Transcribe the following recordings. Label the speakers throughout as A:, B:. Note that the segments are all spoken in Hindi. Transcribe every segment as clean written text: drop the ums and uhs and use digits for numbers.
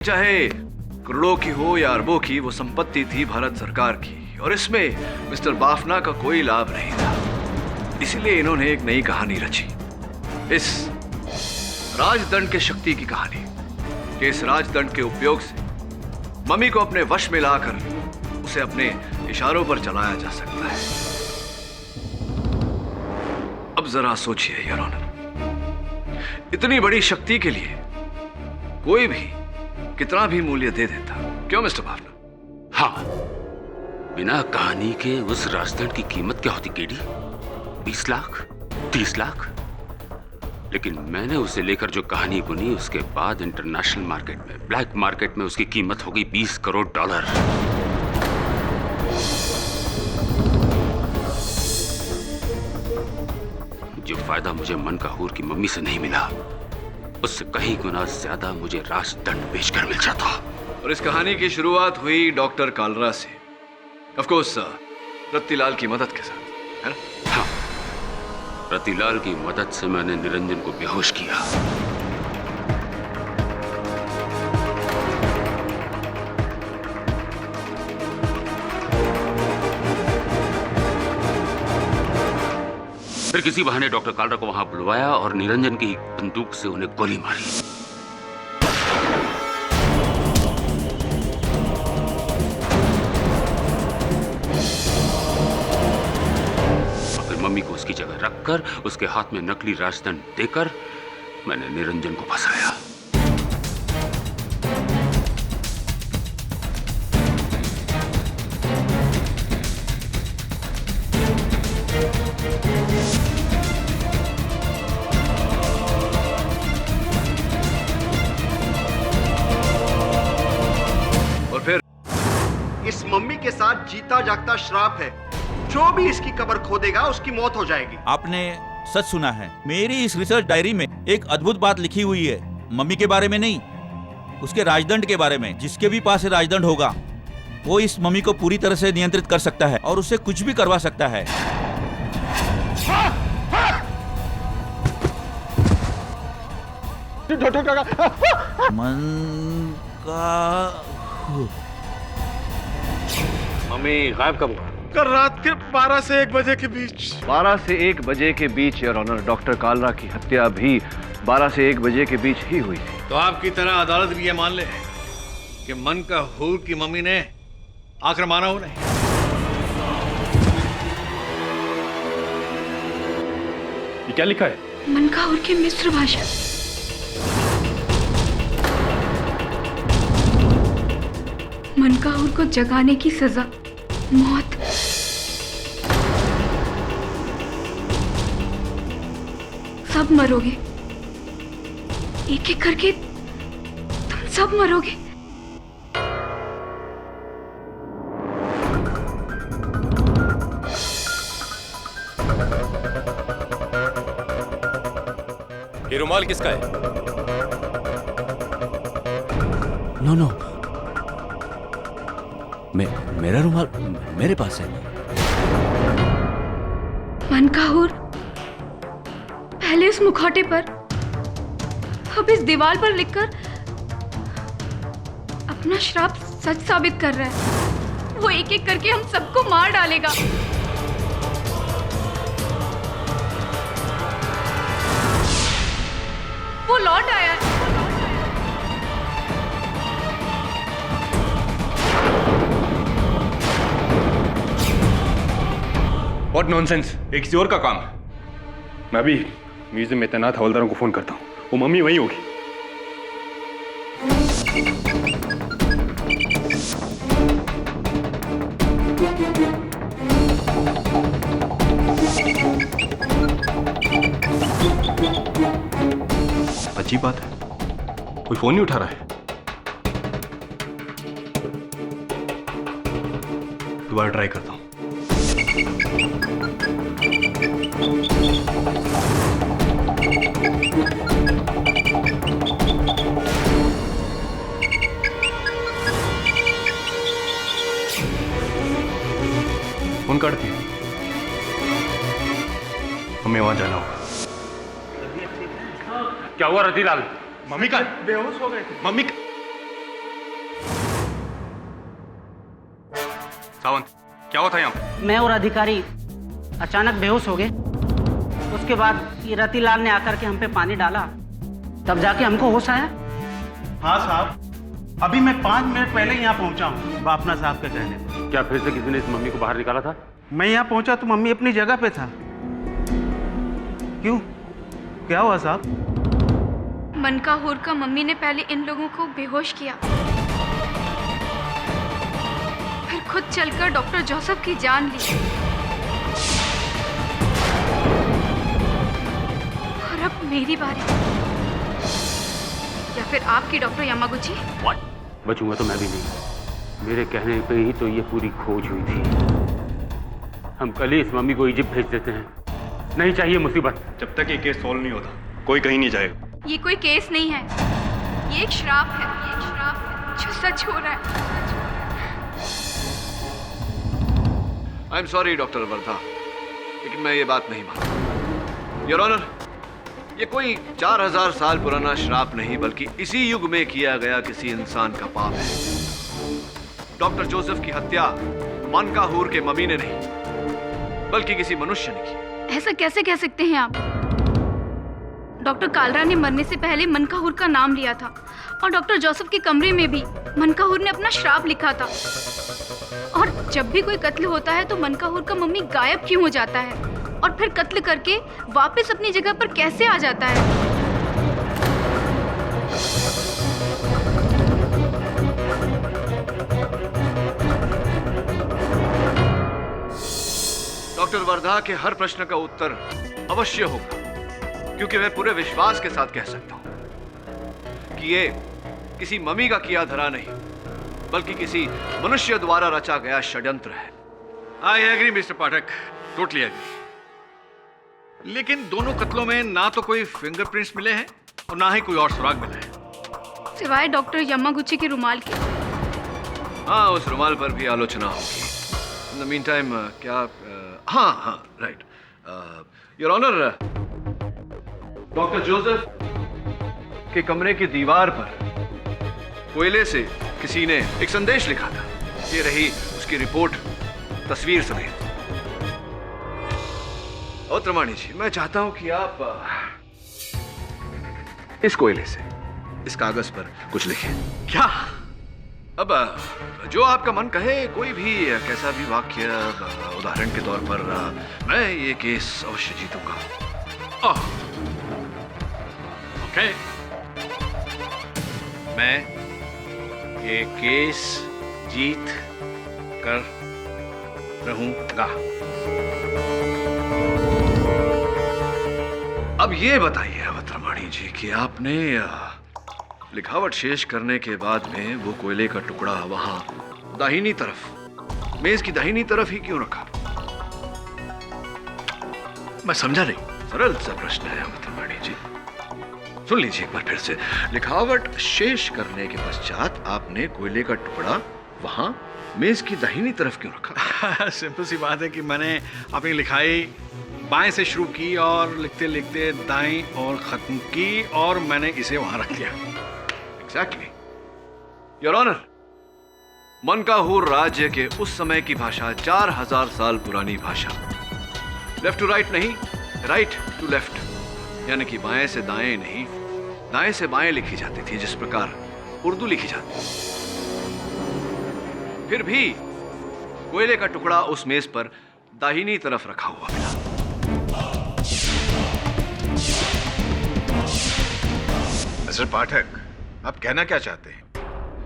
A: चाहे करोड़ों की हो या अरबों की, वो संपत्ति थी भारत सरकार की और इसमें मिस्टर बाफना का कोई लाभ नहीं था। इसीलिए इन्होंने एक नई कहानी रची, इस राजदंड के शक्ति की कहानी कि इस राजदंड के उपयोग से मम्मी को अपने वश में लाकर उसे अपने इशारों पर चलाया जा सकता है। अब जरा सोचिए योर ऑनर, इतनी बड़ी शक्ति के लिए कोई भी कितना भी मूल्य दे देता। क्यों मिस्टर बाफना?
B: हाँ, बिना कहानी के उस राजदंड की कीमत क्या होती केडी? 20 लाख, 30 लाख? लेकिन मैंने उसे लेकर जो कहानी बुनी, उसके बाद इंटरनेशनल मार्केट में, ब्लैक मार्केट में उसकी कीमत होगी $20 करोड़। जो फायदा मुझे मनकाहूर की मम्मी से नहीं मिला, उससे कहीं गुना ज्यादा मुझे राजदंड बेचकर मिल जाता।
A: और इस कहानी की शुरुआत हुई डॉक्टर कालरा से, ऑफ कोर्स रत्तीलाल की मदद के साथ, है ना?
B: हाँ, रतिलाल की मदद से मैंने निरंजन को बेहोश किया। फिर किसी बहाने डॉक्टर कालरा को वहां बुलवाया और निरंजन की बंदूक से उन्हें गोली मारी। और फिर मम्मी को उसकी जगह रखकर उसके हाथ में नकली राजदंड देकर मैंने निरंजन को फंसाया।
C: इस मम्मी के साथ जीता जागता श्राप है, जो भी इसकी कब्र खोदेगा उसकी मौत हो जाएगी।
D: आपने सच सुना है। मेरी इस रिसर्च डायरी में एक अद्भुत बात लिखी हुई है, मम्मी के बारे में नहीं, उसके राजदंड के बारे में। जिसके भी पास राजदंड होगा वो इस मम्मी को पूरी तरह से नियंत्रित कर सकता है और उससे कुछ भी करवा सकता है। मन का
A: मम्मी गायब कब हुआ?
E: कल रात के 12 से 1 बजे के बीच।
A: 12 से 1 बजे के बीच योर ऑनर, डॉक्टर कालरा की हत्या भी 12 से 1 बजे के बीच ही हुई थी।
E: तो आपकी तरह अदालत भी ये मान ले कि मनकाहूर की मम्मी ने आकर मारा उन्हें।
F: ये क्या लिखा है?
G: मनकाहूर की मिस्र भाषा। मनकाहूर को जगाने की सजा मौत। सब मरोगे, एक एक करके तुम सब मरोगे।
F: ये रुमाल किसका है?
H: नो, मेरा रुमाल मेरे पास है।
G: मनकाहूर, पहले उस मुखौटे पर, अब इस दीवार पर लिखकर अपना श्राप सच साबित कर रहा है। वो एक एक करके हम सबको मार डालेगा। वो लौट आया है।
F: What nonsense! एक किसी और का काम है। मैं अभी म्यूजियम में तैनात हवलदारों को फोन करता हूँ, वो मम्मी वहीं होगी। अजीब बात है, कोई फोन नहीं उठा रहा है। दोबारा ट्राई करता हूँ। फोन काटती है, हमें वहां जाना होगा।
B: क्या हुआ रतिलाल?
F: मम्मी का बेहोश हो गए थे। मम्मी सावंत, क्या हुआ था यहाँ?
I: मैं और अधिकारी अचानक बेहोश हो गए। उसके बाद ये रतिलाल ने आकर के हम पे पानी डाला, तब जाके हमको होश आया।
J: हाँ साहब, अभी मैं 5 मिनट पहले यहाँ पहुँचा हूँ बापना साहब के कहने पर।
B: क्या फिर से किसी ने इस मम्मी को बाहर निकाला था?
J: मैं यहाँ पहुँचा तो मम्मी अपनी जगह पे था। क्यों, क्या हुआ साहब?
G: मनकाहूर का मम्मी ने पहले इन लोगों को बेहोश किया, फिर खुद चलकर डॉक्टर जोसेफ की जान ली, और अब मेरी बारी, या फिर आपकी डॉक्टर यामागुची?
B: बचूंगा तो मैं भी नहीं। मेरे कहने पे ही तो ये पूरी खोज हुई थी। हम कल ही इस मम्मी को इजिप्ट भेज देते हैं। नहीं चाहिए मुसीबत।
F: जब तक ये केस सॉल्व नहीं होता कोई कहीं नहीं जाएगा।
G: ये कोई केस नहीं है, ये एक श्राप है, ये एक श्राप है जो सच हो रहा है।
A: I am sorry doctor Wardha, लेकिन मैं ये बात नहीं मानता। योर ऑनर, ये कोई 4000 साल पुराना श्राप नहीं, बल्कि इसी युग में किया गया किसी इंसान का पाप है। डॉक्टर जोसेफ की हत्या मनकाहूर के मम्मी ने नहीं, बल्कि किसी मनुष्य ने की।
G: ऐसा कैसे कह सकते हैं आप? डॉक्टर कालरा ने मरने से पहले मनकाहूर का नाम लिया था, और डॉक्टर जोसेफ के कमरे में भी मनकाहूर ने अपना श्राप लिखा था। और जब भी कोई कत्ल होता है तो मनकाहूर का मम्मी गायब क्यों हो जाता है, और फिर कत्ल करके वापस अपनी जगह पर कैसे आ जाता है?
A: डॉक्टर वर्धा के हर प्रश्न का उत्तर अवश्य होगा, क्योंकि मैं पूरे विश्वास के साथ कह सकता हूं कि ये किसी मम्मी का किया धरा नहीं, बल्कि किसी मनुष्य द्वारा रचा गया षड्यंत्र है।
E: I agree mister Pathak, totally agree. लेकिन दोनों कत्लों में ना तो कोई फिंगरप्रिंट्स मिले हैं और ना ही कोई और सुराग मिला है,
G: सिवाय डॉक्टर यामागुची के रुमाल के।
A: हाँ, उस रुमाल पर भी आलोचना होगी। इन द मीन टाइम क्या हाँ right your honour, doctor Joseph के कमरे की दीवार पर कोयले से किसी ने एक संदेश लिखा था। ये रही उसकी रिपोर्ट तस्वीर समेत। और त्रमाणी जी, मैं चाहता हूं कि आप इस कोयले से इस कागज पर कुछ लिखें।
E: क्या?
A: अब जो आपका मन कहे, कोई भी कैसा भी वाक्य, उदाहरण के तौर पर मैं ये केस अवश्य जीतूंगा।
E: ओके, मैं ये केस जीत कर रहूंगा।
A: अब ये बताइए अवतरमाणी जी कि आपने लिखावट शेष करने के बाद में वो कोयले का टुकड़ा वहां दाहिनी तरफ, मेज की दाहिनी तरफ ही क्यों रखा?
E: मैं समझा नहीं।
A: सरल सा प्रश्न है अवतरमाणी जी, सुन लीजिए एक बार फिर से। लिखावट शेष करने के पश्चात आपने कोयले का टुकड़ा वहां मेज की दाहिनी तरफ क्यों रखा?
E: सिंपल सी बात है कि मैंने अपनी लिखाई बाएं से शुरू की और लिखते लिखते दाएं और खत्म की, और मैंने इसे वहां रख दिया।
A: एग्जैक्टली योर ऑनर, मनकाहूर राज्य के उस समय की भाषा 4000 साल पुरानी भाषा, लेफ्ट टू राइट नहीं, राइट टू लेफ्ट, यानी कि बाएं से दाएं नहीं, दाएं से बाएं लिखी जाती थी, जिस प्रकार उर्दू लिखी जाती है। फिर भी कोयले का टुकड़ा उस मेज पर दाहिनी तरफ रखा हुआ मिला।
K: मिस्टर पाठक, आप कहना क्या चाहते हैं?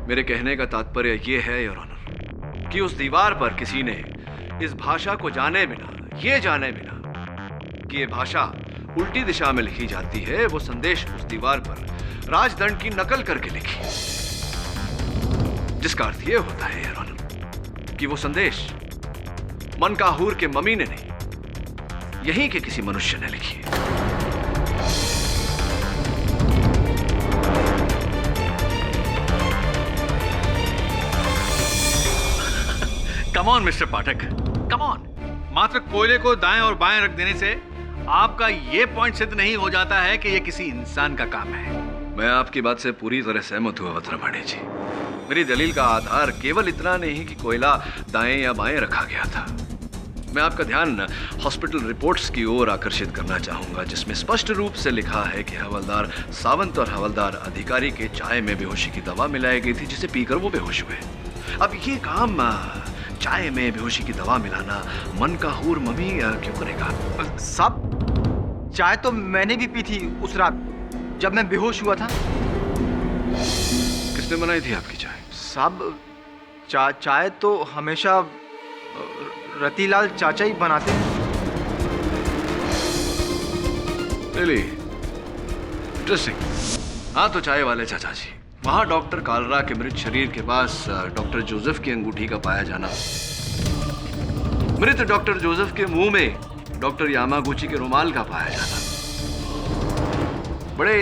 A: मेरे कहने का तात्पर्य यह है योर ऑनर कि उस दीवार पर किसी ने इस भाषा को जाने बिना, ये जाने बिना कि ये भाषा उल्टी दिशा में लिखी जाती है, वो संदेश उस दीवार पर राजदंड की नकल करके लिखी, जिसका अर्थ यह होता है योर ऑनर कि वो संदेश मनकाहूर के मम्मी ने नहीं, यहीं के किसी मनुष्य ने लिखी है।
E: Come on mister Pathak, come on. मात्र कोयले को दाएं और बाएं रख देने से आपका यह पॉइंट सिद्ध नहीं हो जाता है कि यह किसी इंसान का काम है।
A: मैं आपकी बात से पूरी तरह सहमत हूं अवतरमाणी जी, मेरी दलील का आधार केवल इतना नहीं कि कोयला दाएं या बाएं रखा गया था। मैं आपका ध्यान हॉस्पिटल रिपोर्ट्स की ओर आकर्षित करना चाहूंगा, जिसमें स्पष्ट रूप से लिखा है कि हवलदार सावंत और हवलदार अधिकारी के चाय में बेहोशी की दवा मिलाई गई थी, जिसे पीकर वो बेहोश हुए। अब ये काम चाय में बेहोशी की दवा मिलाना मनकाहूर मम्मी क्यों करेगा?
C: साहब, चाय तो मैंने भी पी थी उस रात जब मैं बेहोश हुआ था।
A: किसने बनाई थी आपकी चाय?
C: साहब, चाय तो हमेशा रतिलाल चाचा ही बनाते हैं।
A: Really? Interesting. हाँ, तो चाय वाले चाचा जी, वहाँ डॉक्टर कालरा के मृत शरीर के पास डॉक्टर जोसेफ की अंगूठी का पाया जाना, मृत डॉक्टर जोसेफ के मुंह में डॉक्टर यामागुची के रुमाल का पाया जाना, बड़े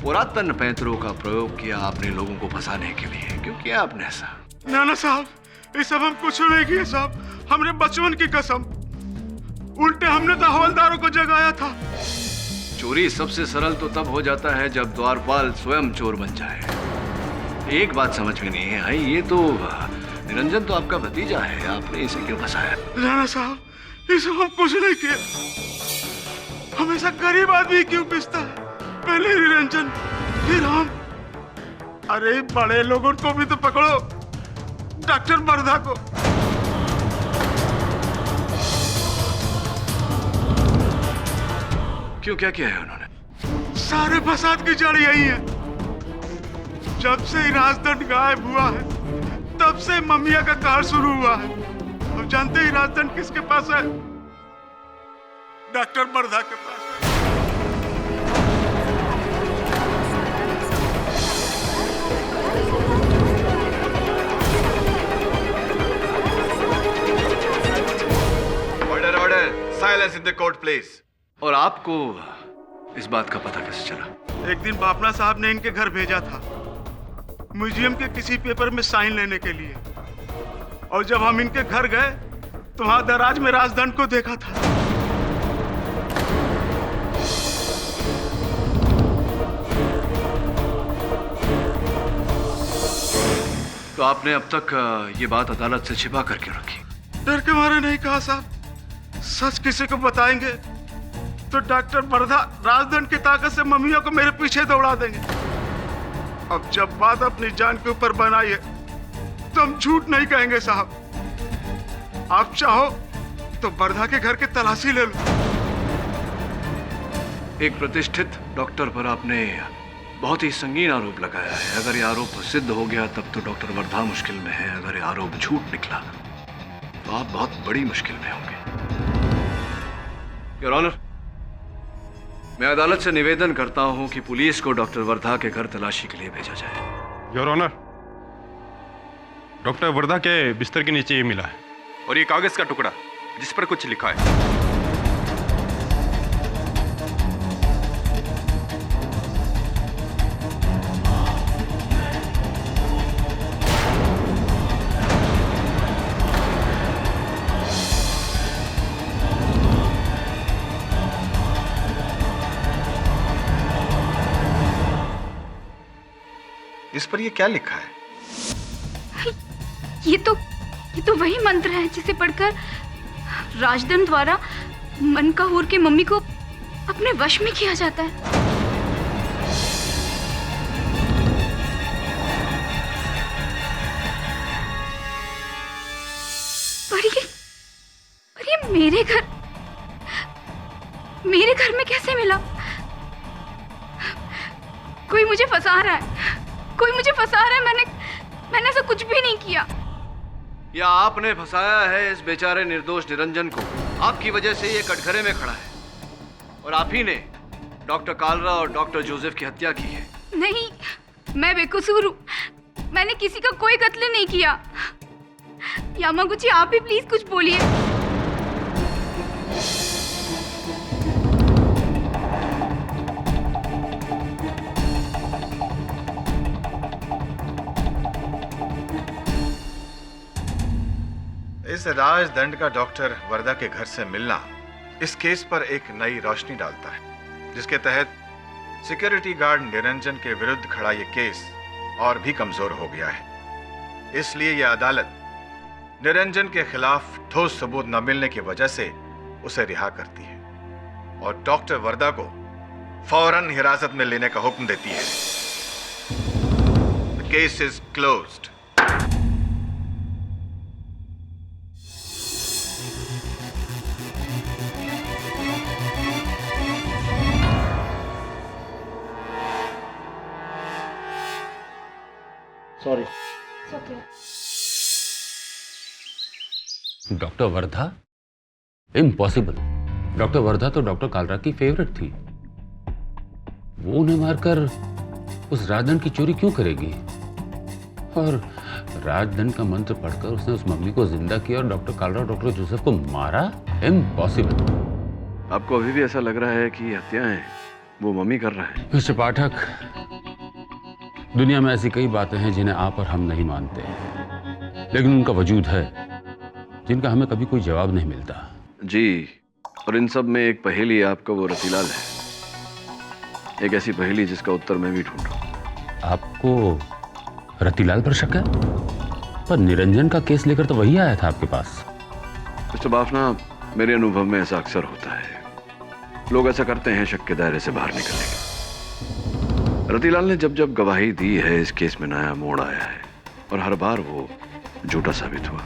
A: पुरातन पैंतरों का प्रयोग किया आपने लोगों को फंसाने के लिए। क्यों किया आपने ऐसा?
J: नाना साहब, ये सब हम कुछ नहीं किए साहब, हमने बचपन की कसम, उल्टे हमने तो हवलदारों को जगाया था।
A: चोरी सबसे सरल तो तब हो जाता है जब द्वारपाल स्वयं चोर बन जाए। एक बात समझ में नहीं है, ये तो निरंजन तो आपका भतीजा है, आपने इसे क्यों फंसाया?
J: राणा साहब, ये सब हम कुछ नहीं किए, हमेशा गरीब आदमी क्यों पिसता है? पहले निरंजन, फिर हम। अरे बड़े लोगों को भी तो पकड़ो, डॉक्टर बरधा को।
A: क्यों, क्या किया है उन्होंने?
J: सारे फसाद की जड़ यही है। जब से ही राजदंड गायब हुआ है, तब से ममिया का कहर शुरू हुआ है। अब जानते ही राजदंड किसके पास है? डॉक्टर बरधा के पास है।
K: Order order, silence in the court please.
A: और आपको इस बात का पता कैसे चला?
J: एक दिन बापना साहब ने इनके घर भेजा था म्यूजियम के किसी पेपर में साइन लेने के लिए, और जब हम इनके घर गए तो वहां दराज में राजदंड को देखा था।
A: तो आपने अब तक ये बात अदालत से छिपा करके रखी?
J: डर के मारे नहीं कहा साहब, सच किसी को बताएंगे तो डॉक्टर बरधा राजदंड की ताकत से मम्मियों को मेरे पीछे दौड़ा देंगे। अब जब बात अपनी जान के ऊपर बनाई है तो हम झूठ नहीं कहेंगे साहब। आप चाहो तो बरधा के घर की तलाशी ले लो।
A: एक प्रतिष्ठित डॉक्टर पर आपने बहुत ही संगीन आरोप लगाया है। अगर ये आरोप सिद्ध हो गया तब तो डॉक्टर बरधा मुश्किल में है। अगर ये आरोप झूठ निकला तो आप बहुत बड़ी मुश्किल में होंगे। योर ऑनर, मैं अदालत से निवेदन करता हूं कि पुलिस को डॉक्टर वर्धा के घर तलाशी के लिए भेजा जाए।
F: योर ऑनर, डॉक्टर वर्धा के बिस्तर के नीचे ये मिला है, और ये कागज का टुकड़ा जिस पर कुछ लिखा है।
K: इस पर ये क्या लिखा है?
G: ये तो वही मंत्र है जिसे पढ़कर राजदंड द्वारा मनकाहूर के मम्मी को अपने वश में किया जाता है। पर ये मेरे घर में कैसे मिला? कोई मुझे फंसा रहा है, कोई मुझे फंसा रहा है। मैंने ऐसा कुछ भी नहीं किया।
A: या आपने फंसाया है इस बेचारे निर्दोष निरंजन को। आपकी वजह से ये कटघरे में खड़ा है और आप ही ने डॉक्टर कालरा और डॉक्टर जोसेफ की हत्या की है।
G: नहीं, मैं बेकसूर हूँ। मैंने किसी का कोई कत्ल नहीं किया। यामागुची, आप ही प्लीज कुछ बोलिए।
K: इस राजदंड का डॉक्टर वर्धा के घर से मिलना इस केस पर एक नई रोशनी डालता है, जिसके तहत सिक्योरिटी गार्ड निरंजन के विरुद्ध खड़ा ये केस और भी कमजोर हो गया है। इसलिए यह अदालत निरंजन के खिलाफ ठोस सबूत न मिलने की वजह से उसे रिहा करती है और डॉक्टर वर्दा को फौरन हिरासत में लेने का हुक्म देती है। The case is closed.
I: Sorry.
B: Doctor Wardha? Impossible. Doctor Wardha तो डॉक्टर कालरा की फेवरेट थी। वो उन्हें मारकर उस राजदंड की चोरी क्यों करेगी? और राजदंड का मंत्र पढ़कर उसने उस मम्मी को जिंदा किया और डॉक्टर कालरा डॉक्टर जोसेफ को मारा? इम्पॉसिबल।
A: आपको अभी भी ऐसा लग रहा है कि ये हत्याएं वो मम्मी कर रहा है?
B: मिस्टर पाठक, दुनिया में ऐसी कई बातें हैं जिन्हें आप और हम नहीं मानते, लेकिन उनका वजूद है जिनका हमें कभी कोई जवाब नहीं मिलता।
A: जी, और इन सब में एक पहेली आपका वो रतीलाल है, एक ऐसी पहेली जिसका उत्तर मैं भी ढूंढ रहा हूं।
B: आपको रतीलाल पर शक है? पर निरंजन का केस लेकर तो वही आया था आपके पास।
A: मिस्टर बाफना, मेरे अनुभव में ऐसा अक्सर होता है। लोग ऐसा करते हैं शक के दायरे से बाहर निकलने के। रतीलाल ने जब जब गवाही दी है, इस केस में नया मोड़ आया है और हर बार वो झूठा साबित हुआ।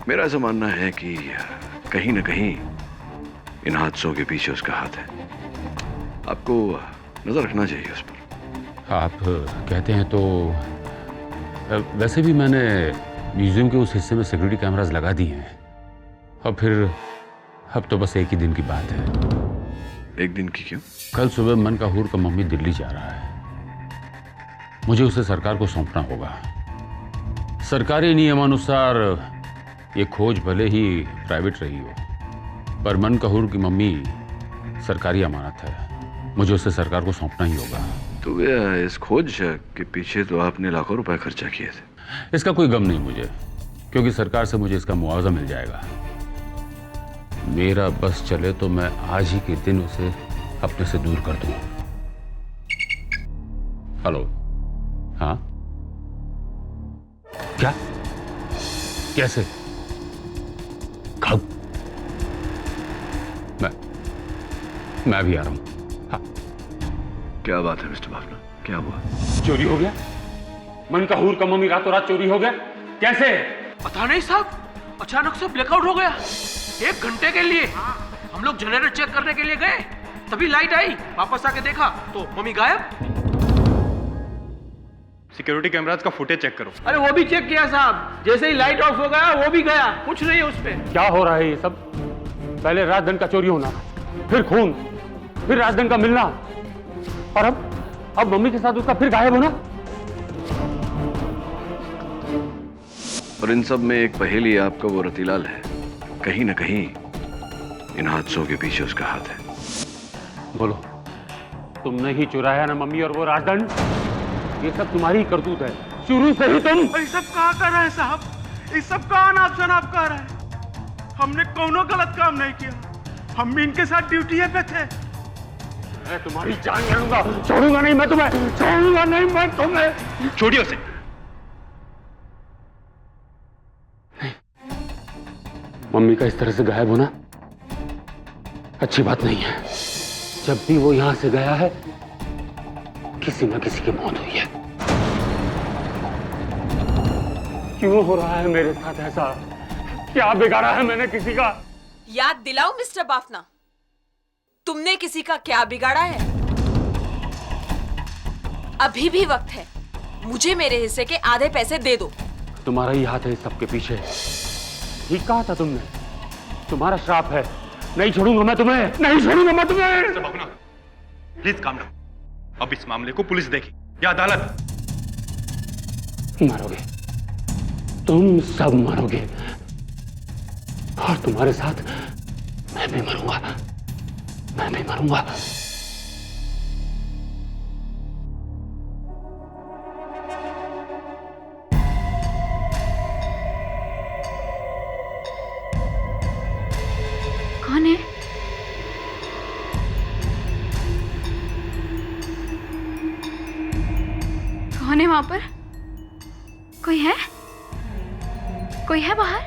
A: मेरा ऐसा मानना है कि कहीं न कहीं इन हादसों के पीछे उसका हाथ है। आपको नजर रखना चाहिए उस पर।
B: आप कहते हैं तो वैसे भी मैंने म्यूजियम के उस हिस्से में सिक्योरिटी कैमरास लगा दिए हैं और फिर अब तो बस एक ही दिन की बात है।
A: एक दिन की क्यों?
B: कल सुबह मनकाहूर का मम्मी दिल्ली जा रहा है। मुझे उसे सरकार को सौंपना होगा। सरकारी नियमानुसार ये खोज भले ही प्राइवेट रही हो, पर मनकाहूर की मम्मी सरकारी अमानत है। मुझे उसे सरकार को सौंपना ही होगा।
A: तो इस खोज के पीछे तो आपने लाखों रुपए खर्चा किए थे।
B: इसका कोई गम नहीं मुझे, क्योंकि सरकार से मुझे इसका मुआवजा मिल जाएगा। मेरा बस चले तो मैं आज ही के दिन उसे अपने से दूर कर दूं। हेलो? हाँ? क्या? कैसे? कब? मैं भी आ रहा हूं। हाँ।
A: क्या बात है मिस्टर बाफना, क्या हुआ?
B: चोरी हो गया? मनकाहूर का मम्मी रातों रात चोरी हो गया? कैसे?
L: पता नहीं साहब, अचानक से ब्लैकआउट हो गया। 1 घंटे के लिए हम लोग जनरेटर चेक करने के लिए गए, तभी लाइट आई। वापस आके देखा तो मम्मी गायब।
F: सिक्योरिटी कैमरास का फुटेज चेक करो।
L: अरे वो भी चेक किया साहब, जैसे ही लाइट ऑफ हो गया वो भी गया, कुछ नहीं है उस पे।
B: क्या हो रहा है ये सब? पहले राजदंड का चोरी होना, फिर खून, फिर राजदंड का मिलना, और अब मम्मी के साथ उसका फिर गायब होना।
A: और इन सब में एक पहेली आपका वो रतीलाल है। कहीं न कहीं इन हादसों के पीछे उसका हाथ है।
B: बोलो, तुमने ही चुराया ना मम्मी और वो राजदंड? ये सब तुम्हारी करतूत है, शुरू से ही तुम।
J: ये सब कहाँ कर रहे हैं साहब? ये सब कहाँ नाप शनाप कर रहे हैं? हमने कोनो गलत काम नहीं किया। हम भी इनके साथ ड्यूटी पे थे।
B: मैं तुम्हारी जान ले लूंगा, छोड़ूंगा नहीं मैं तुम्हें, छोड़ूंगा नहीं मैं तुम्हें।
F: छोड़िए उसे।
B: मम्मी का इस तरह से गायब होना अच्छी बात नहीं है। जब भी वो यहां से गया है, किसी न किसी की मौत हुई है। क्यों हो रहा है मेरे साथ ऐसा? क्या बिगाड़ा है मैंने किसी का?
M: याद दिलाओ मिस्टर बाफना, तुमने किसी का क्या बिगाड़ा है? अभी भी वक्त है, मुझे मेरे हिस्से के आधे पैसे दे दो।
B: तुम्हारा ही हाथ है इस सबके पीछे। ठीक कहा था तुमने, तुम्हारा श्राप है। नहीं छोड़ूंगा मैं तुम्हें, नहीं छोड़ूंगा मैं तुम्हें।
F: Please calm down. अब इस मामले को पुलिस देखेगी या अदालत।
B: मरोगे, तुम सब मरोगे, और तुम्हारे साथ मैं भी मरूंगा, मैं भी मरूंगा।
G: कौन है? कौन है वहां पर? कोई है? कोई है बाहर?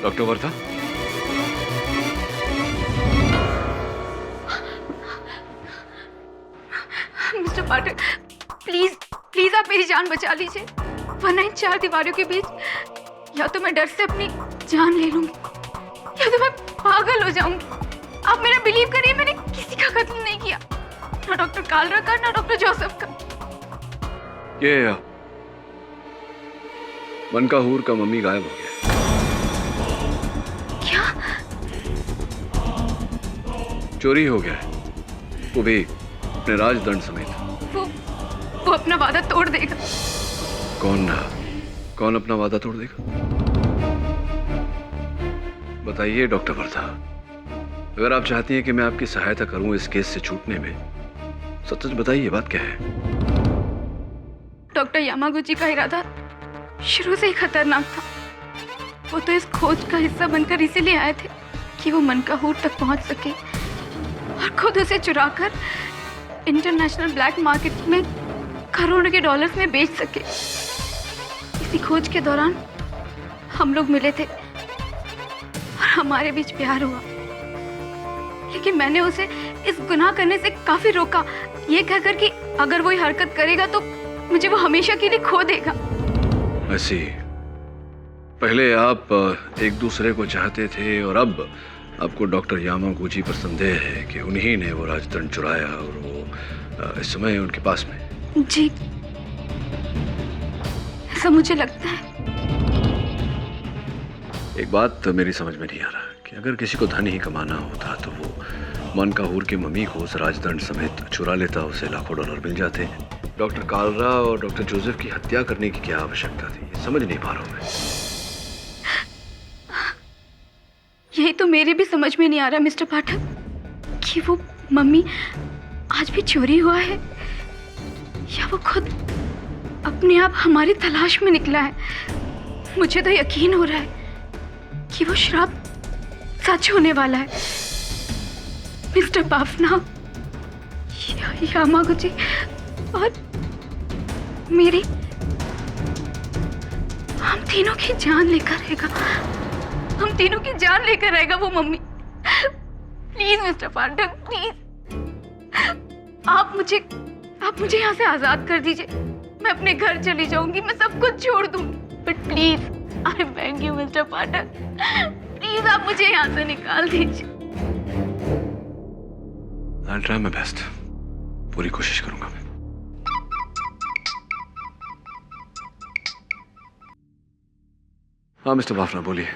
A: Doctor Wardha,
G: mister Pathak, please please आप मेरी जान बचा लीजिए, वरना इन चार दीवारों के बीच या तो मैं डर से अपनी जान ले लूंगी या तो मैं पागल हो जाऊंगी। आप मेरा बिलीव करिए, मैंने किसी का कत्ल नहीं किया, ना डॉक्टर कालरा का ना डॉक्टर जोसेफ का।
A: ये मनकाहूर का मम्मी गायब हो गया।
G: क्या?
A: चोरी हो गया है, वो भी अपने राजदंड समेत।
G: वो अपना वादा तोड़ देगा।
A: कौन अपना वादा तोड़ देगा? बताइए डॉक्टर वर्धा, अगर आप चाहती हैं कि मैं आपकी सहायता करूं इस केस से छूटने में, सच सच बताइए, बात क्या है?
G: डॉक्टर यामागुची का इरादा शुरू से ही खतरनाक था। वो तो इस खोज का हिस्सा बनकर इसीलिए आए थे कि वो मनकाहूर तक पहुंच सके और खुद उसे चुराकर इंटरनेशनल ब्लैक मार्केट में करोड़ों के डॉलर्स में बेच सके। इसी खोज के दौरान हम लोग मिले थे और हमारे बीच प्यार हुआ, लेकिन मैंने उसे इस गुनाह करने से काफी रोका, ये कहकर कि अगर वो ये हरकत करेगा तो मुझे वो हमेशा के लिए खो देगा।
A: ऐसी पहले आप एक दूसरे को चाहते थे और अब आपको डॉक्टर यामागुची पर संदेह है कि उन्हीं ने वो राजदंड चुराया और वो इस समय उनके पास में।
G: जी, ऐसा मुझे लगता है।
A: एक बात मेरी समझ में नहीं आ रहा कि अगर किसी को धन ही कमाना होता तो वो मनकाहूर की मम्मी को उस राजदंड समेत चुरा लेता, उसे लाखों डॉलर मिल जाते। डॉक्टर कालरा और डॉक्टर जोसेफ की हत्या करने की क्या आवश्यकता थी, समझ नहीं पा रहा हूं मैं।
G: यही तो मेरे भी समझ में नहीं आ रहा मिस्टर पाठक कि वो मम्मी आज भी चोरी हुआ है या वो खुद अपने आप हमारी तलाश में निकला है। मुझे तो यकीन हो रहा है कि वो श्राप सच होने वाला है। मिस्टर बाफना, यामागुची और मेरी, हम तीनों की जान लेकर रहेगा, हम तीनों की जान लेकर रहेगा वो mummy. Please mister Pathak, please आप मुझे यहाँ से आजाद कर दीजिए। मैं अपने घर चली जाऊंगी, मैं सब कुछ छोड़ दूंगी, but please I beg you mister Pathak, please आप मुझे यहाँ से निकाल दीजिए।
A: I'll try my best, पूरी कोशिश करूंगा मैं। हाँ मिस्टर बाफना, बोलिए।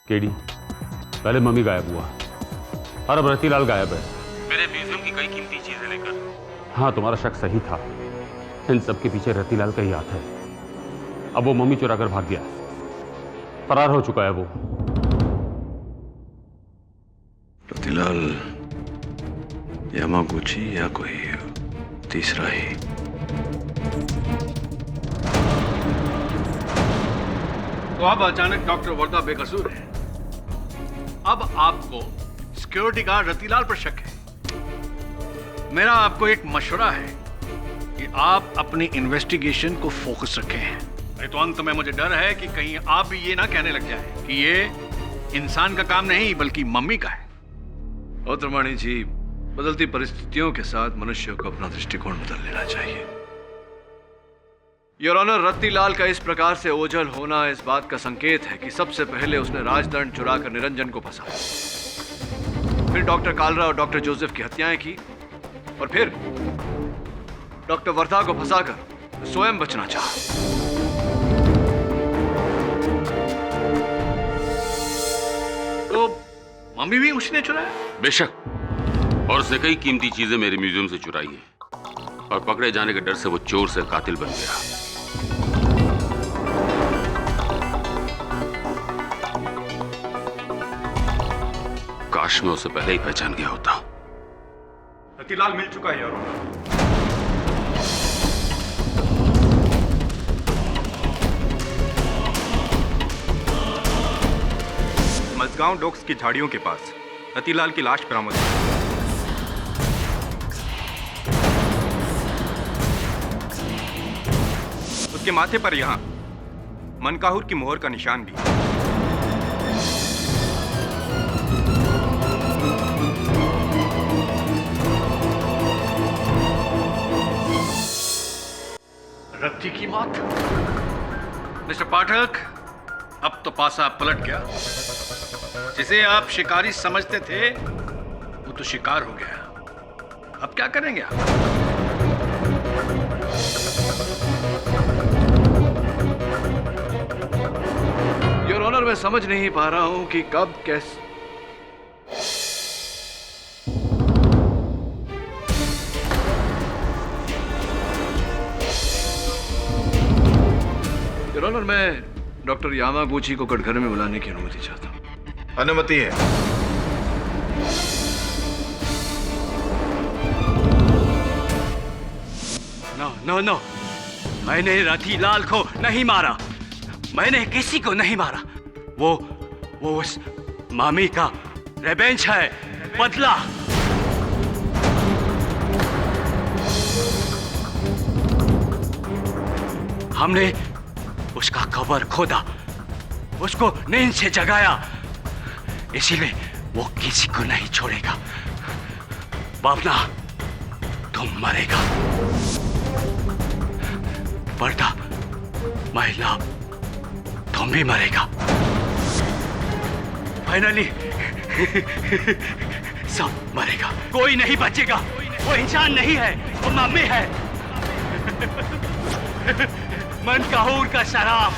B: केडी, पहले मम्मी गायब हुआ और अब रतिलाल गायब है, मेरे म्यूजियम की कई कीमती चीजें लेकर। हाँ, तुम्हारा शक सही था, इन सब के पीछे रतिलाल का ही हाथ है।
F: अब वो मम्मी चुरा कर भाग गया, फरार हो चुका है वो।
A: रतिलाल, यामागुची या कोई तीसरा ही?
E: तो अब अचानक डॉक्टर वर्दा बेकसूर है। अब आपको सिक्योरिटी गार्ड रतिलाल पर शक है। मेरा आपको एक मशवरा है कि आप अपनी इन्वेस्टिगेशन को फोकस रखें। नहीं तो अंत में मुझे डर है कि कहीं आप भी ये ना कहने लग जाए कि ये इंसान का काम नहीं बल्कि मम्मी का है।
A: और त्रिमाणी जी, बदलती परिस्थितियों के साथ मनुष्य को अपना दृष्टिकोण बदल लेना चाहिए। योर ऑनर, रतिलाल का इस प्रकार से ओझल होना इस बात का संकेत है कि सबसे पहले उसने राजदंड चुराकर निरंजन को फंसाया, फिर डॉक्टर कालरा और डॉक्टर जोसेफ की हत्याएं की, और फिर डॉक्टर वर्धा को फंसाकर स्वयं बचना चाहा।
E: तो मम्मी भी उसने चुराया?
B: बेशक, और उसने कई कीमती चीजें मेरे म्यूजियम से चुराई हैं, और पकड़े जाने के डर से वो चोर से कातिल बन गया। काश मैं उसे पहले ही पहचान गया होता।
F: रतिलाल मिल चुका है योर ऑनर। मजगांव डॉक्स की झाड़ियों के पास रतिलाल की लाश बरामद हुई। उसके माथे पर यहां मनकाहुर की मोहर का निशान भी।
E: रत्ती की मौत? मिस्टर पाठक, अब तो पासा पलट गया। जिसे आप शिकारी समझते थे वो तो शिकार हो गया। अब क्या करेंगे आप?
A: योर ऑनर, मैं समझ नहीं पा रहा हूं कि कब कैसे। योर ऑनर, मैं डॉक्टर यामागुची को कटघरे में बुलाने की अनुमति चाहता हूं।
K: अनुमति है।
H: नो नो नो, मैंने रतिलाल को नहीं मारा। मैंने किसी को नहीं मारा। वो उस मामी का रिवेंज है, बदला। हमने उसका कबर खोदा, उसको नींद से जगाया, इसीलिए वो किसी को नहीं छोड़ेगा। बावना, तुम मरेगा। पर्दा, महिला, तुम भी मरेगा। फाइनली सब मरेगा, कोई नहीं बचेगा। वो इंसान नहीं है, वो मम्मी है। मनकाहूर का शराब,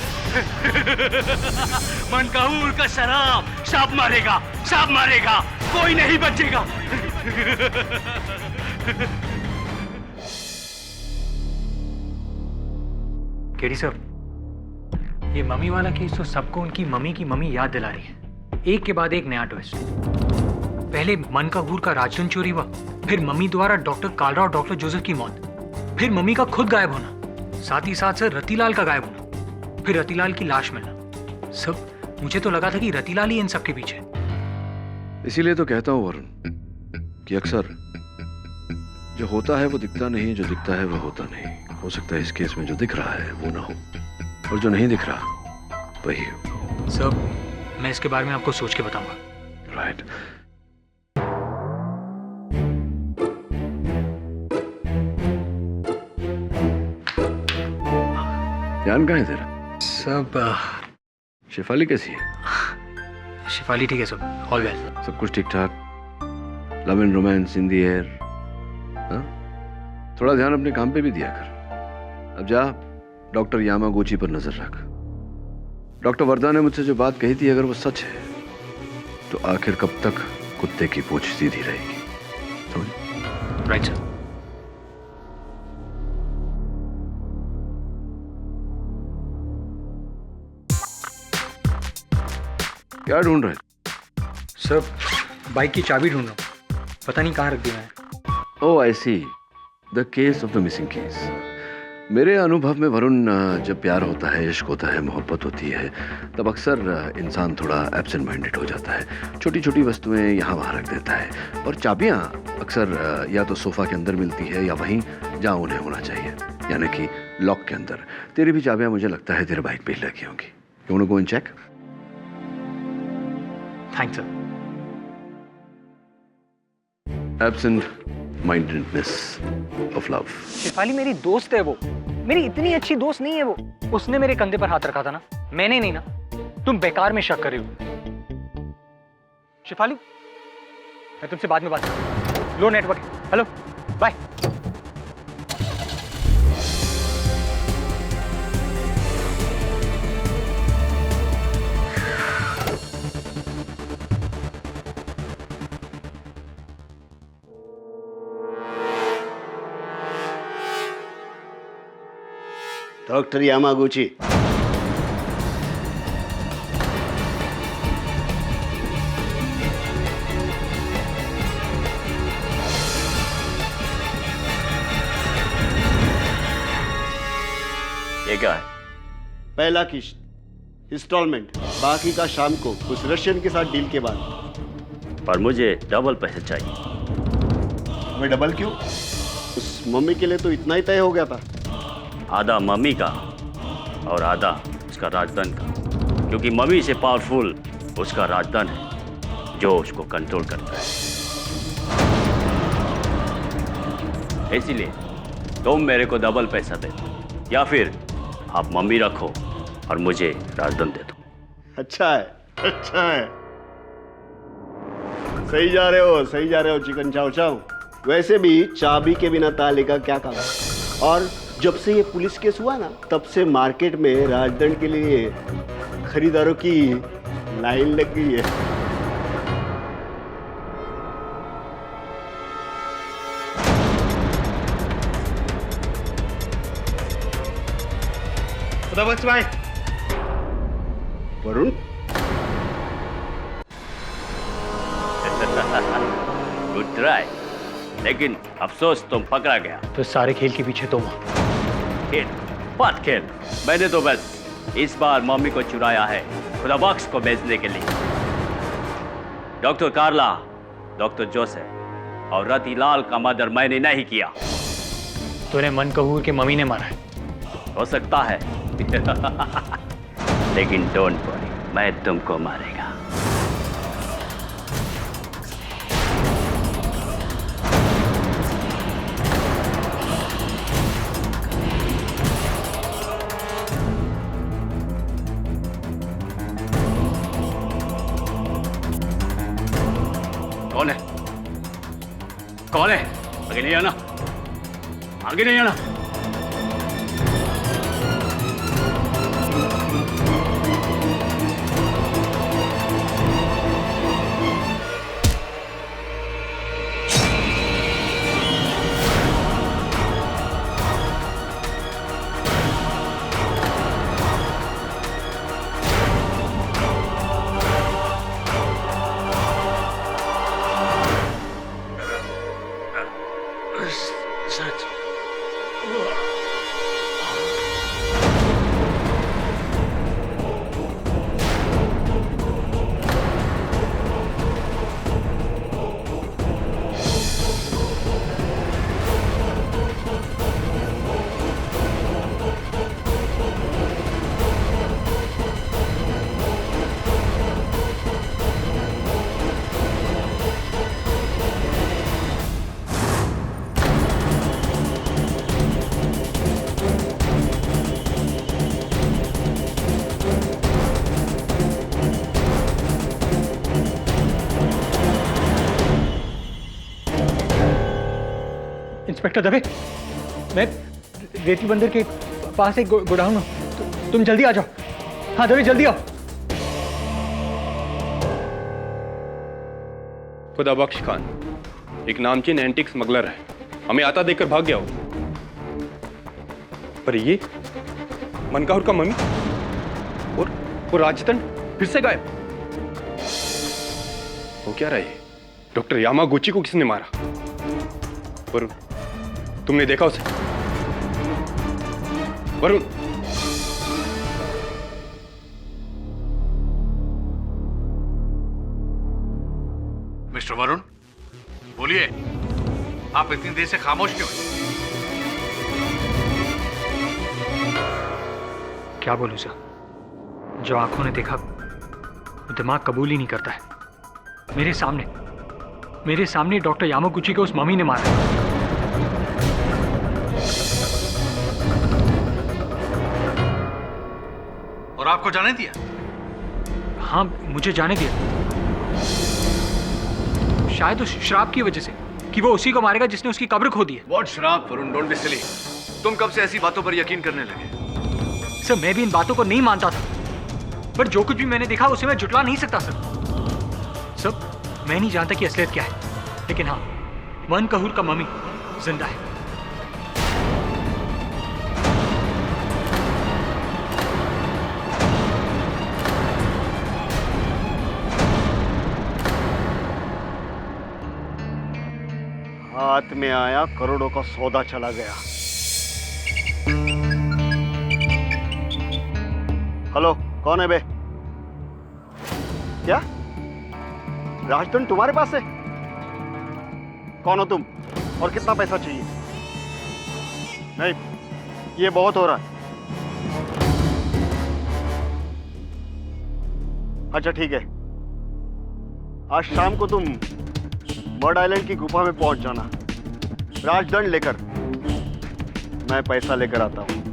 H: मनकाहूर का शराब, सब मरेगा, सब मरेगा, कोई नहीं बचेगा।
N: केडी सर, ये मम्मी वाला केस तो सबको उनकी मम्मी याद दिला रही है। एक के बाद एक नया ट्विस्ट। पहले मनकाहूर का राजदंड चोरी हुआ, फिर मम्मी द्वारा डॉक्टर कालरा और डॉक्टर जोसेफ की मौत, फिर मम्मी का खुद गायब होना, साथ ही साथ सर रतिलाल का गायब होना, फिर रतिलाल की लाश मिलना। सब मुझे तो लगा था कि रतिलाल ही इन सब के पीछे।
A: इसीलिए तो कहता हूं वरुण कि अक्सर जो होता है वो दिखता नहीं, जो दिखता है वो होता नहीं। हो सकता है इस केस में जो दिख रहा है वो ना हो, और जो नहीं दिख रहा वही हो।
N: सर, मैं इसके बारे में आपको सोच के बताऊंगा।
A: राइट। ध्यान कहाँ है तेरा?
N: सब
A: शेफाली कैसी है?
N: शेफाली ठीक है सब, ऑल वेल।
A: सब कुछ ठीक ठाक? Love and romance in the air? थोड़ा ध्यान अपने काम पे भी दिया कर। अब जा डॉक्टर यामागुची पर नजर रख। डॉक्टर वर्दा ने मुझसे जो बात कही थी, अगर वो सच है तो आखिर कब तक कुत्ते की पूंछ सीधी रहेगी?
N: Right sir.
A: क्या ढूंढ रहे?
N: सर बाइक की चाबी ढूंढ रहा हूँ, पता नहीं कहाँ रख दी मैंने।
A: Oh I see, the case of the missing case. मेरे अनुभव में वरुण, जब प्यार होता है, इश्क होता है, मोहब्बत होती है, तब अक्सर इंसान थोड़ा एब्सेंट माइंडेड हो जाता है। छोटी छोटी वस्तुएं यहाँ वहाँ रख देता है, और चाबियाँ अक्सर या तो सोफा के अंदर मिलती है या वहीं जहाँ उन्हें होना चाहिए, यानी कि लॉक के अंदर। तेरी भी चाबियाँ मुझे लगता है तेरे बाइक पे ही लगी होंगी। You want to go and check?
N: Thanks sir.
A: Absent mindedness of love.
N: Shefali मेरी दोस्त है वो, मेरी इतनी अच्छी दोस्त नहीं है वो। उसने मेरे कंधे पर हाथ रखा था ना, मैंने नहीं ना। तुम बेकार में शक कर रही हो। शेफाली मैं तुमसे बाद में बात करूं। Low network. Hello bye.
O: Doctor Yamaguchi,
H: ये क्या है?
O: पहला किस्त इंस्टॉलमेंट, बाकी का शाम को उस रशियन के साथ डील के बाद।
H: पर मुझे डबल पैसे चाहिए।
O: मैं डबल क्यों? उस मम्मी के लिए तो इतना ही तय हो गया था।
H: आधा मम्मी का और आधा उसका राजधन का, क्योंकि मम्मी से पावरफुल उसका राजधन है जो उसको कंट्रोल करता है। इसीलिए तुम मेरे को डबल पैसा दे दो, या फिर आप मम्मी रखो और मुझे राजधन दे दो।
O: अच्छा है, अच्छा है। सही जा रहे हो चिकन चाव चाव। वैसे भी चाबी के बिना ताले का क्या काम? और जब से ये पुलिस केस हुआ ना, तब से मार्केट में राजदंड के लिए खरीदारों की लाइन लग गई है।
C: भाई
O: वरुण,
H: गुड ट्राई, लेकिन अफसोस तुम पकड़ा गया।
N: तो सारे खेल के पीछे तुम।
H: खेल बात खेल, मैंने तो बस इस बार मम्मी को चुराया है खुदा बख्श को बेचने के लिए। डॉक्टर कार्ला, डॉक्टर जोसेफ और रतिलाल का मर्डर मैंने नहीं किया।
N: तूने मनकहूर के मम्मी ने मारा है।
H: हो सकता है लेकिन डोंट वरी, मैं तुमको मारेगा। कौन है? कौन है? आगे नहीं आना, आगे नहीं आना।
N: इंस्पेक्टर दवे, मैं रेती बंदर के पास एक गोडाउन हूं, तुम जल्दी आ जाओ। हाँ दवे, जल्दी आओ।
F: खुदा बख्श खान एक नामचीन एंटिक स्मगलर है, हमें आता देखकर भाग गया हो। पर ये मनकाहुर का मम्मी और वो राजदंड फिर से गायब। वो क्या रहा है? डॉक्टर यामागुची को किसने मारा? वरुण, तुमने देखा उसे? वरुण,
E: मिस्टर वरुण, बोलिए, आप इतनी देर से खामोश क्यों हैं?
N: क्या बोलूं सर, जो आंखों ने देखा वो दिमाग कबूल ही नहीं करता है। मेरे सामने डॉक्टर यामागुची को उस मम्मी ने मारा।
E: और आपको जाने दिया?
N: हाँ, मुझे जाने दिया। शायद उस श्राप की वजह से कि वो उसी को मारेगा जिसने उसकी कब्र खो दी है।
A: What श्राप वरुण? Don't be silly. तुम कब से ऐसी बातों पर यकीन करने लगे?
N: सर, मैं भी इन बातों को नहीं मानता था, पर जो कुछ भी मैंने देखा उसे मैं जुटला नहीं सकता सर। मैं नहीं जानता कि असलियत क्या है, लेकिन हाँ, मनकहूर का मम्मी जिंदा है।
O: हाथ में आया करोड़ों का सौदा चला गया। हेलो, कौन है बे? क्या राजदंड तुम्हारे पास है? कौन हो तुम और कितना पैसा चाहिए? नहीं, ये बहुत हो रहा है। अच्छा ठीक है, आज शाम को तुम बर्ड आइलैंड की गुफा में पहुंच जाना राजदंड लेकर। मैं पैसा लेकर आता हूं।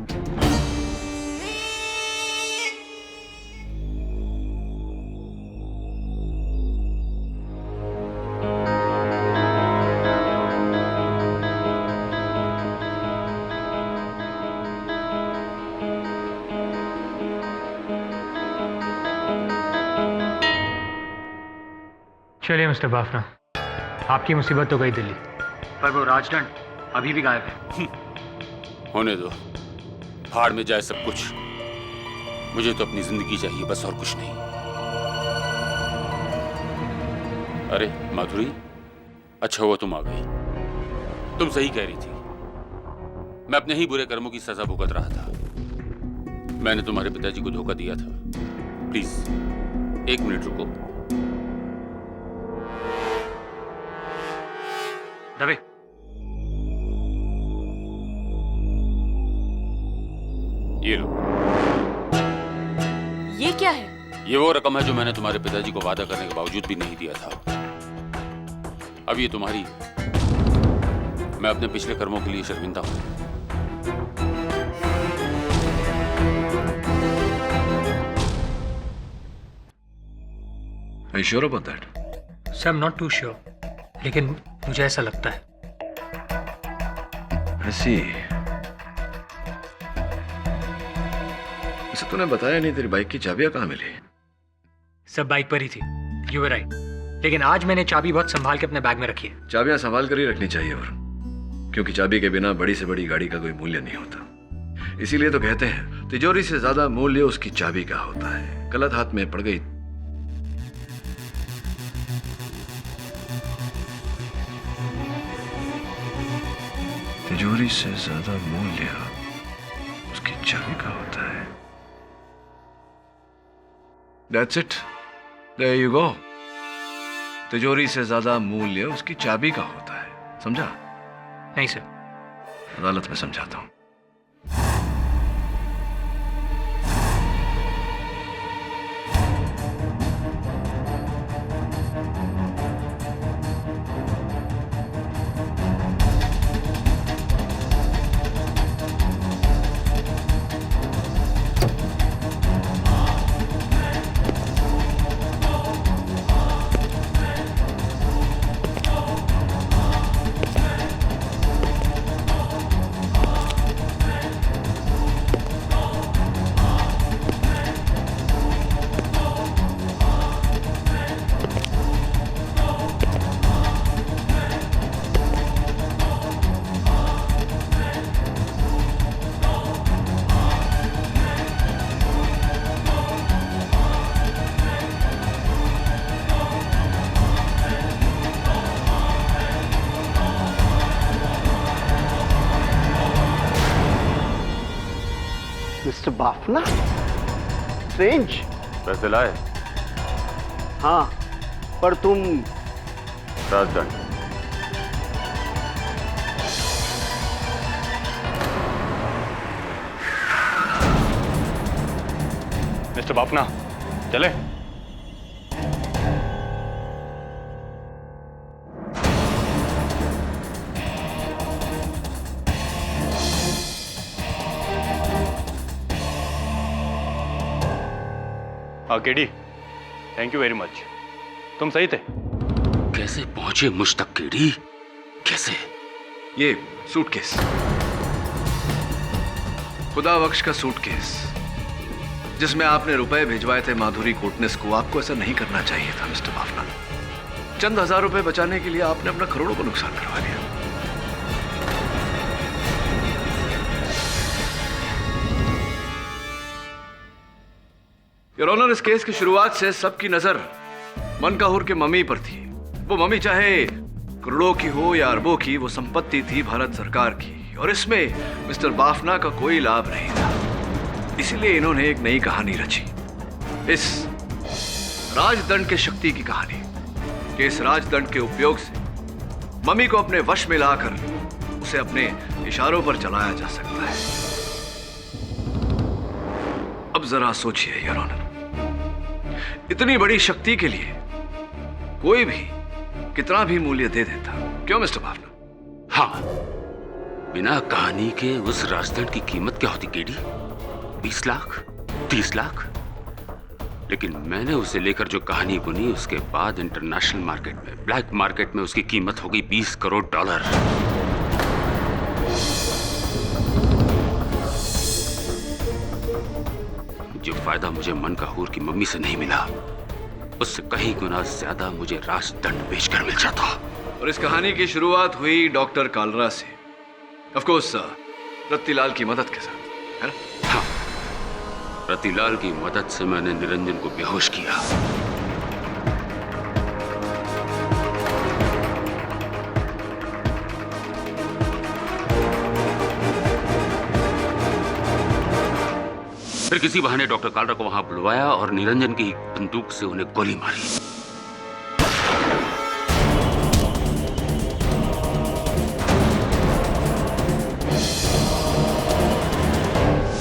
N: चलिए मिस्टर बाफना, आपकी मुसीबत तो गई दिल्ली, पर वो राजदंड अभी भी गायब है।
B: होने दो, भाड़ में जाए सब कुछ। मुझे तो अपनी जिंदगी चाहिए, बस और कुछ नहीं। अरे माधुरी, अच्छा हुआ तुम आ गई। तुम सही कह रही थी, मैं अपने ही बुरे कर्मों की सजा भुगत रहा था। मैंने तुम्हारे पिताजी को धोखा दिया था। प्लीज 1 मिनट रुको।
N: दबे।
B: ये लो।
M: ये क्या है?
B: ये वो रकम है जो मैंने तुम्हारे पिताजी को वादा करने के बावजूद भी नहीं दिया था। अब ये तुम्हारी है। मैं अपने पिछले कर्मों के लिए शर्मिंदा हूं।
A: Are you sure about that?
N: Sir, I'm not too sure, लेकिन मुझे ऐसा लगता है।
A: ऐसी वैसे तूने बताया नहीं, तेरी बाइक की चाबियां कहाँ मिली?
N: सब बाइक पर ही थी। You were right, लेकिन आज मैंने चाबी बहुत संभाल के अपने बैग में रखी है।
A: चाबियां संभाल कर ही रखनी चाहिए वरुण, क्योंकि चाबी के बिना बड़ी से बड़ी गाड़ी का कोई मूल्य नहीं होता। इसीलिए तो कहते हैं तिजोरी से ज्यादा मूल्य उसकी चाबी का होता है। गलत हाथ में पड़ गई तिजोरी से ज्यादा मूल्य उसकी चाबी का होता है। That's it. There you go. तिजोरी से ज्यादा मूल्य उसकी चाबी का होता है। समझा?
N: नहीं सर।
A: अदालत में समझाता हूं।
O: बाफना? स्ट्रेंज।
F: पैसे लाए?
O: हाँ, पर तुम
F: राजदंड। मिस्टर बाफना, चले? KD, thank you very much. तुम सही थे।
B: कैसे पहुंचे मुझ तक केडी? कैसे?
A: ये सूटकेस, खुदा बख्श का सूटकेस, जिसमें आपने रुपए भिजवाए थे माधुरी कोटनेस को। आपको ऐसा नहीं करना चाहिए था मिस्टर बाफना। चंद हजार रुपए बचाने के लिए आपने अपना करोड़ों को नुकसान करवा लिया। योर ऑनर, इस केस की शुरुआत से सबकी नजर मनकाहुर के मम्मी पर थी। वो मम्मी चाहे करोड़ों की हो या अरबों की, वो संपत्ति थी भारत सरकार की, और इसमें मिस्टर बाफना का कोई लाभ नहीं था। इसीलिए इन्होंने एक नई कहानी रची, इस राजदंड के शक्ति की कहानी, कि इस राजदंड के उपयोग से मम्मी को अपने वश में लाकर उसे अपने इशारों पर चलाया जा सकता है। अब जरा सोचिए योर ऑनर, इतनी बड़ी शक्ति के लिए कोई भी कितना भी मूल्य दे देता। क्यों मिस्टर बाफना?
B: हाँ, बिना कहानी के उस राजदंड की कीमत क्या होती केडी? 20 लाख, 30 लाख? लेकिन मैंने उसे लेकर जो कहानी बुनी, उसके बाद इंटरनेशनल मार्केट में, ब्लैक मार्केट में उसकी कीमत हो गई $20 करोड़। जो फायदा मुझे मनकाहुर की मम्मी से नहीं मिला, उससे कहीं गुना ज्यादा मुझे राजदंड बेचकर मिल जाता।
A: और इस कहानी की शुरुआत हुई डॉक्टर कालरा से, ऑफ कोर्स रत्तीलाल की मदद के साथ, है ना?
B: हाँ, रतिलाल की मदद से मैंने निरंजन को बेहोश किया। फिर किसी बहाने डॉक्टर कालरा को वहां बुलवाया और निरंजन की बंदूक से उन्हें गोली मारी।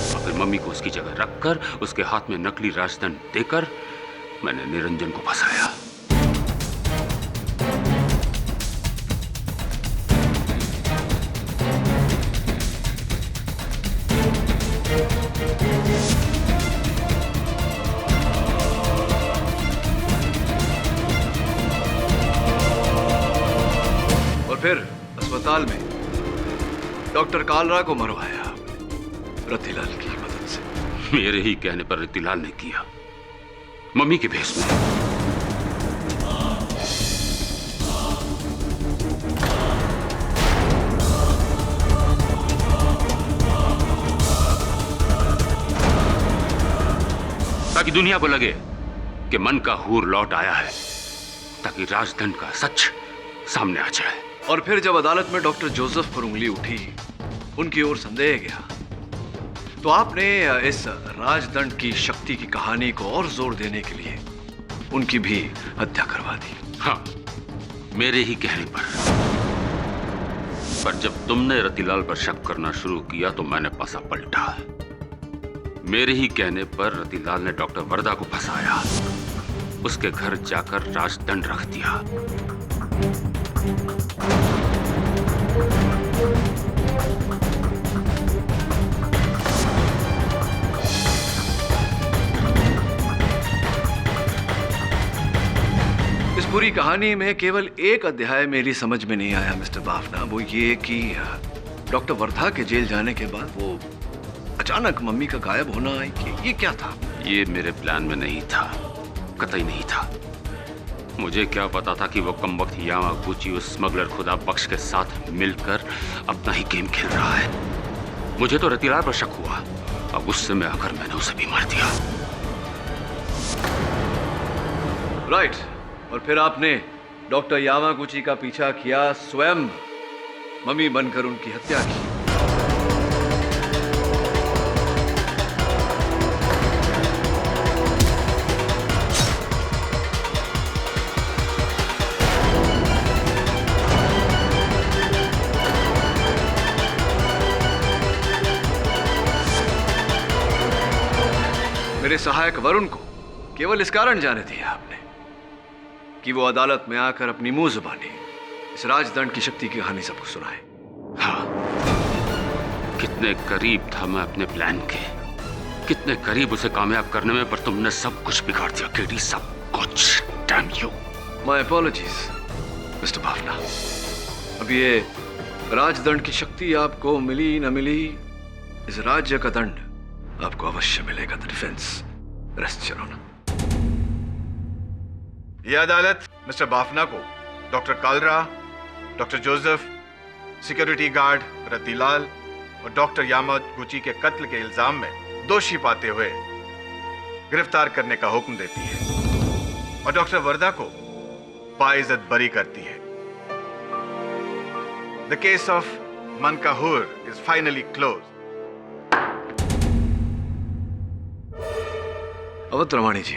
B: और फिर मम्मी को उसकी जगह रखकर उसके हाथ में नकली राजदंड देकर मैंने निरंजन को फंसाया।
A: फिर अस्पताल में डॉक्टर कालरा को मरवाया रतिलाल की मदद से।
B: मेरे ही कहने पर रतिलाल ने किया, मम्मी के भेष में। ताकि दुनिया को लगे कि मनकाहुर लौट आया है, ताकि राजदंड का सच सामने आ जाए।
A: और फिर जब अदालत में डॉक्टर जोसेफ पर उंगली उठी, उनकी ओर संदेह गया, तो आपने इस राजदंड की शक्ति की कहानी को और जोर देने के लिए उनकी भी हत्या करवा दी।
B: हाँ, मेरे ही कहने पर जब तुमने रतिलाल पर शक करना शुरू किया तो मैंने पासा पलटा। मेरे ही कहने पर रतिलाल ने डॉक्टर वर्दा को फंसाया, उसके घर जाकर राजदंड रख दिया।
A: इस पूरी कहानी में केवल एक अध्याय मेरी समझ में नहीं आया मिस्टर बाफना, वो ये कि डॉक्टर वर्धा के जेल जाने के बाद वो अचानक मम्मी का गायब होना, ये क्या था?
B: ये मेरे प्लान में नहीं था, कतई नहीं था। मुझे क्या पता था कि वो कमबख्त यामागुची उस स्मगलर खुदा बख्श के साथ मिलकर अपना ही गेम खेल रहा है। मुझे तो रतिलाल पर शक हुआ और गुस्से में आकर मैंने उसे भी मार दिया।
A: राइट, और फिर आपने डॉक्टर यामागुची का पीछा किया, स्वयं मम्मी बनकर उनकी हत्या की। मेरे सहायक वरुण को केवल इस कारण जाने दिया आपने कि वो अदालत में आकर अपनी मुंह जुबानी इस राजदंड की शक्ति की कहानी सबको सुनाए।
B: हाँ, कितने करीब था मैं अपने प्लान के, कितने करीब उसे कामयाब करने में, पर तुमने सब कुछ बिगाड़ दिया केडी, सब कुछ। Damn you.
A: My apologies mister Bafna. अब ये राजदंड की शक्ति आपको मिली न मिली, इस राज्य का दंड आपको अवश्य मिलेगा। The defence rest your honour.
K: यह अदालत मिस्टर बाफना को doctor Kalra, doctor Joseph, security guard Ratilal और डॉक्टर यामागुची के कत्ल के इल्जाम में दोषी पाते हुए गिरफ्तार करने का हुक्म देती है और डॉक्टर वर्दा को बाइज्जत बरी करती है। The case of Mankahur is finally close.
A: Awadh Rawani ji,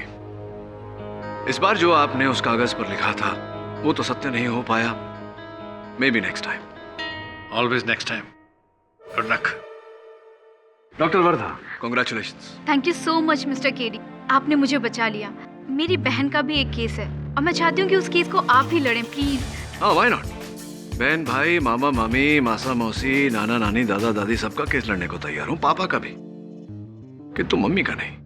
A: इस बार जो आपने उस कागज पर लिखा था वो तो सत्य नहीं हो पाया। May be next time.
E: Always next time. Good luck. Doctor Wardha,
A: congratulations.
G: Thank you so much mister KD, आपने मुझे बचा लिया। मेरी बहन का भी एक केस है और मैं चाहती हूँ कि उस केस को आप ही लड़ें, प्लीज।
A: हाँ, व्हाई नॉट। बहन भाई, मामा मामी, मासा मौसी, नाना नानी, दादा दादी सबका केस लड़ने को तैयार हूँ, पापा का भी, कि तुम मम्मी का नहीं।